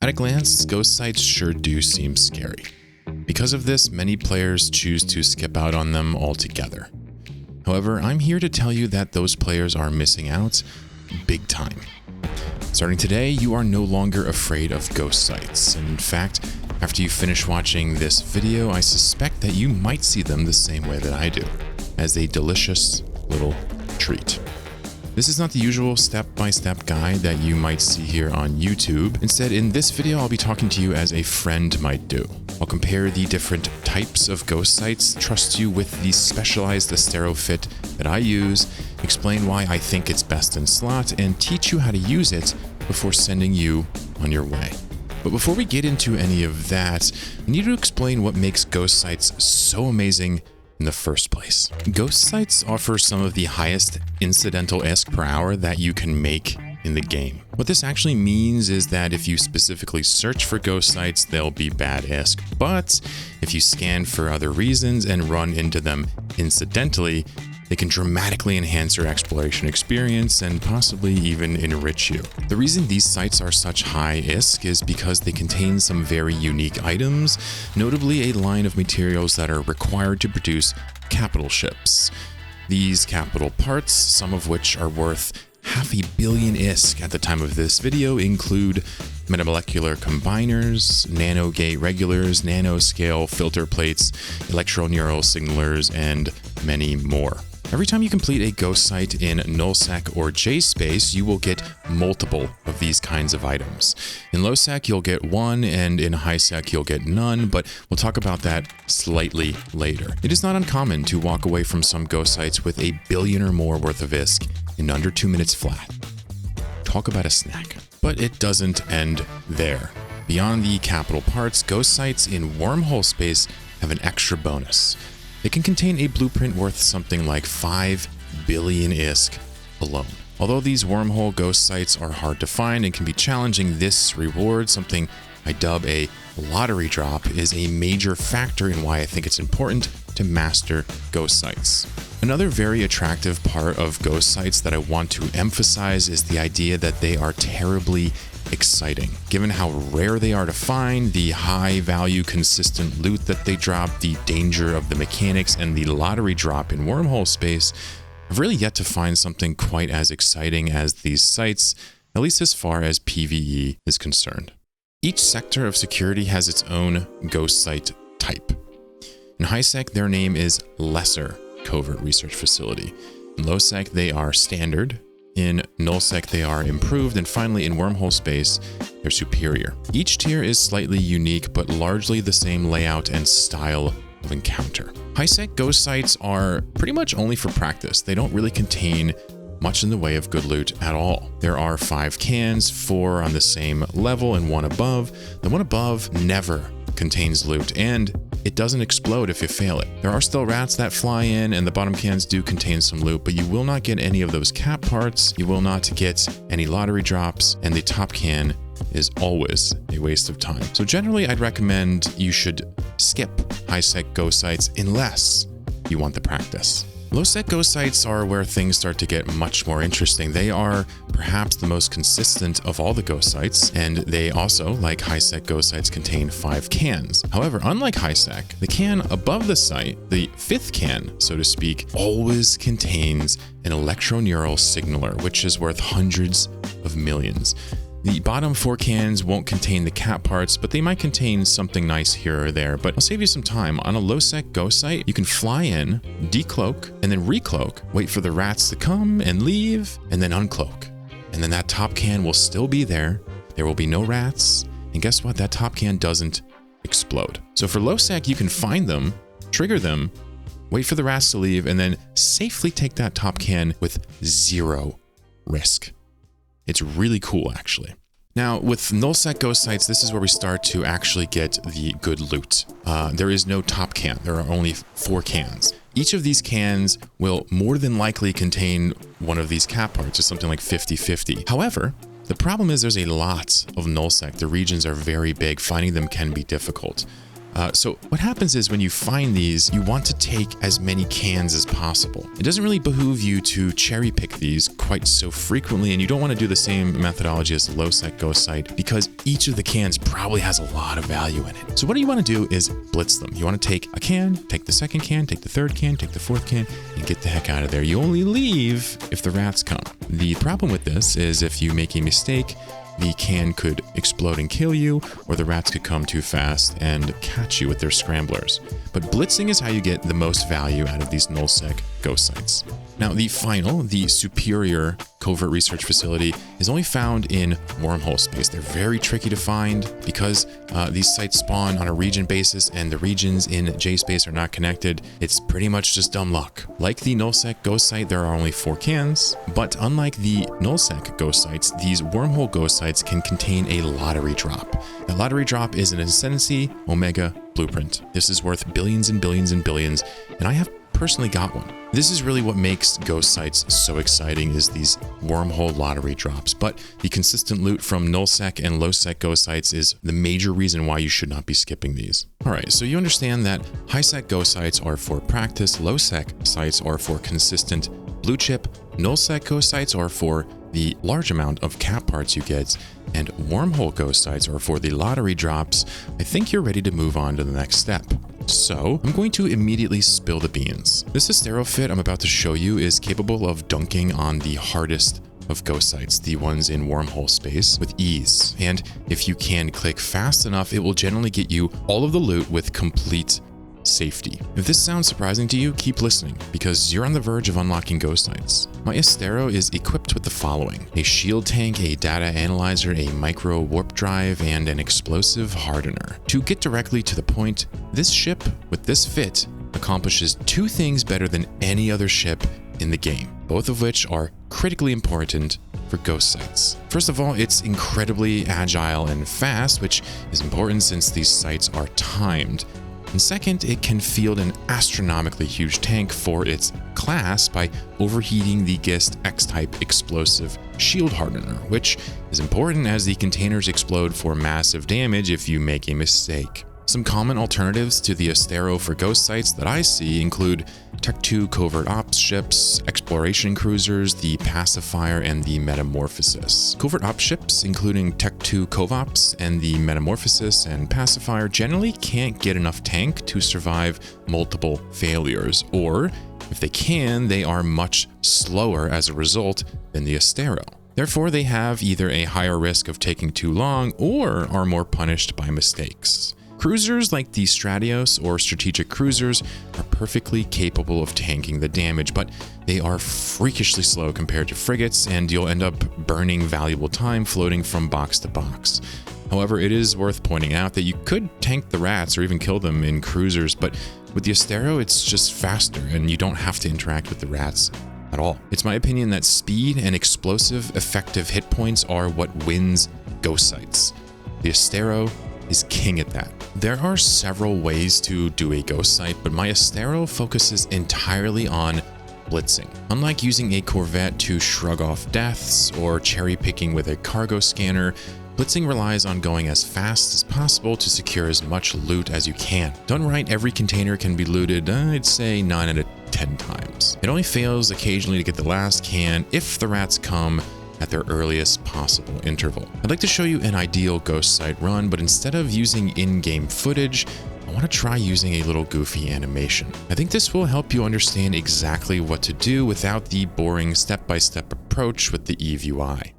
At a glance, ghost sites sure do seem scary. Because of this, many players choose to skip out on them altogether. However, I'm here to tell you that those players are missing out big time. Starting today, you are no longer afraid of ghost sites. In fact, after you finish watching this video, I suspect that you might see them the same way that I do, as a delicious little treat. This is not the usual step-by-step guide that you might see here on YouTube. Instead, in this video, I'll be talking to you as a friend might do. I'll compare the different types of ghost sites, trust you with the specialized Astero fit that I use, explain why I think it's best in slot, and teach you how to use it before sending you on your way. But before we get into any of that, I need to explain what makes ghost sites so amazing in the first place. Ghost sites offer some of the highest incidental ISK per hour that you can make in the game. What this actually means is that if you specifically search for ghost sites, they'll be bad ISK. But if you scan for other reasons and run into them incidentally, they can dramatically enhance your exploration experience and possibly even enrich you. The reason these sites are such high ISK is because they contain some very unique items, notably a line of materials that are required to produce capital ships. These capital parts, some of which are worth 500 million ISK at the time of this video, include metamolecular combiners, nanogate regulars, nanoscale filter plates, electroneural signalers, and many more. Every time you complete a ghost site in nullsec or jspace, you will get multiple of these kinds of items. In lowsec, you'll get one, and in highsec, you'll get none, but we'll talk about that slightly later. It is not uncommon to walk away from some ghost sites with a billion or more worth of ISK in under 2 minutes flat. Talk about a snack. But it doesn't end there. Beyond the capital parts, ghost sites in wormhole space have an extra bonus. They can contain a blueprint worth something like 5 billion ISK alone. Although these wormhole ghost sites are hard to find and can be challenging, this reward, something I dub a lottery drop, is a major factor in why I think it's important to master ghost sites. Another very attractive part of ghost sites that I want to emphasize is the idea that they are terribly exciting. Given how rare they are to find, the high value consistent loot that they drop, the danger of the mechanics, and the lottery drop in wormhole space, I've really yet to find something quite as exciting as these sites, at least as far as PvE is concerned. Each sector of security has its own ghost site type. In highsec, their name is Lesser Covert Research Facility. In lowsec, they are Standard. In nullsec, they are Improved, and finally in wormhole space, they're Superior. Each tier is slightly unique, but largely the same layout and style of encounter. Highsec ghost sites are pretty much only for practice. They don't really contain much in the way of good loot at all. There are 5 cans, 4 on the same level and 1 above. The one above never contains loot, and it doesn't explode if you fail it. There are still rats that fly in, and the bottom cans do contain some loot, but you will not get any of those cap parts, you will not get any lottery drops, and the top can is always a waste of time. So generally, I'd recommend you should skip highsec ghost sites unless you want the practice. Low-sec ghost sites are where things start to get much more interesting. They are perhaps the most consistent of all the ghost sites, and they also, like high-sec ghost sites, contain 5 cans. However, unlike high-sec, the can above the site, the 5th can, so to speak, always contains an electroneural signaler, which is worth hundreds of millions. The bottom 4 cans won't contain the cap parts, but they might contain something nice here or there. But I'll save you some time. On a low-sec ghost site, you can fly in, decloak, and then recloak, wait for the rats to come and leave, and then uncloak. And then that top can will still be there. There will be no rats. And guess what? That top can doesn't explode. So for low-sec, you can find them, trigger them, wait for the rats to leave, and then safely take that top can with 0 risk. It's really cool, actually. Now, with nullsec ghost sites, this is where we start to actually get the good loot. There is no top can. There are only 4 cans. Each of these cans will more than likely contain one of these cap parts, or something like 50-50. However, the problem is there's a lot of nullsec. The regions are very big. Finding them can be difficult. So what happens is when you find these, you want to take as many cans as possible. It doesn't really behoove you to cherry pick these quite so frequently, and you don't want to do the same methodology as the low sec ghost site because each of the cans probably has a lot of value in it. So what you want to do is blitz them. You want to take a can, take the second can, take the third can, take the fourth can, and get the heck out of there. You only leave if the rats come. The problem with this is if you make a mistake, the can could explode and kill you, or the rats could come too fast and catch you with their scramblers. But blitzing is how you get the most value out of these nullsec ghost sites. Now, the superior covert research facility is only found in wormhole space. They're very tricky to find because these sites spawn on a region basis and the regions in J space are not connected. It's pretty much just dumb luck. Like the nullsec ghost site, there are only 4 cans, but unlike the nullsec ghost sites, these wormhole ghost sites can contain a lottery drop. The lottery drop is an Ascendancy Omega blueprint. This is worth billions and billions and billions, and I have personally got one. This is really what makes ghost sites so exciting, is these wormhole lottery drops, but the consistent loot from nullsec and lowsec ghost sites is the major reason why you should not be skipping these. Alright, so you understand that high-sec ghost sites are for practice, low-sec sites are for consistent blue chip, nullsec ghost sites are for the large amount of cap parts you get, and wormhole ghost sites are for the lottery drops. I think you're ready to move on to the next step. So I'm going to immediately spill the beans. This Astero fit I'm about to show you is capable of dunking on the hardest of ghost sites, the ones in wormhole space, with ease. And if you can click fast enough, it will generally get you all of the loot with complete safety. If this sounds surprising to you, keep listening because you're on the verge of unlocking ghost sites. My Astero is equipped with the following: a shield tank, a data analyzer, a micro warp drive, and an explosive hardener. To get directly to the point, this ship with this fit accomplishes 2 things better than any other ship in the game, both of which are critically important for ghost sites. First of all, it's incredibly agile and fast, which is important since these sites are timed. And second, it can field an astronomically huge tank for its class by overheating the GIST X-type explosive shield hardener, which is important as the containers explode for massive damage if you make a mistake. Some common alternatives to the Astero for ghost sites that I see include Tech 2 covert ops ships, exploration cruisers, the Pacifier, and the Metamorphosis. Covert ops ships, including Tech 2 Covops and the Metamorphosis and Pacifier, generally can't get enough tank to survive multiple failures, or if they can, they are much slower as a result than the Astero. Therefore, they have either a higher risk of taking too long or are more punished by mistakes. Cruisers like the Stratios or strategic cruisers are perfectly capable of tanking the damage, but they are freakishly slow compared to frigates, and you'll end up burning valuable time floating from box to box. However, it is worth pointing out that you could tank the rats or even kill them in cruisers, but with the Astero, it's just faster and you don't have to interact with the rats at all. It's my opinion that speed and explosive effective hit points are what wins ghost sites. The Astero is king at that. There are several ways to do a ghost site, but my Astero focuses entirely on blitzing. Unlike using a corvette to shrug off deaths or cherry picking with a cargo scanner, blitzing relies on going as fast as possible to secure as much loot as you can. Done right, every container can be looted, I'd say 9 out of 10 times. It only fails occasionally to get the last can if the rats come at their earliest possible interval. I'd like to show you an ideal ghost site run, but instead of using in-game footage, I want to try using a little goofy animation. I think this will help you understand exactly what to do without the boring step-by-step approach with the Eve UI.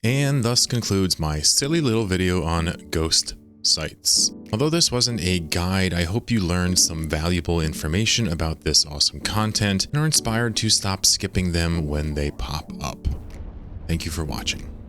And thus concludes my silly little video on ghost sites. Although this wasn't a guide, I hope you learned some valuable information about this awesome content and are inspired to stop skipping them when they pop up. Thank you for watching.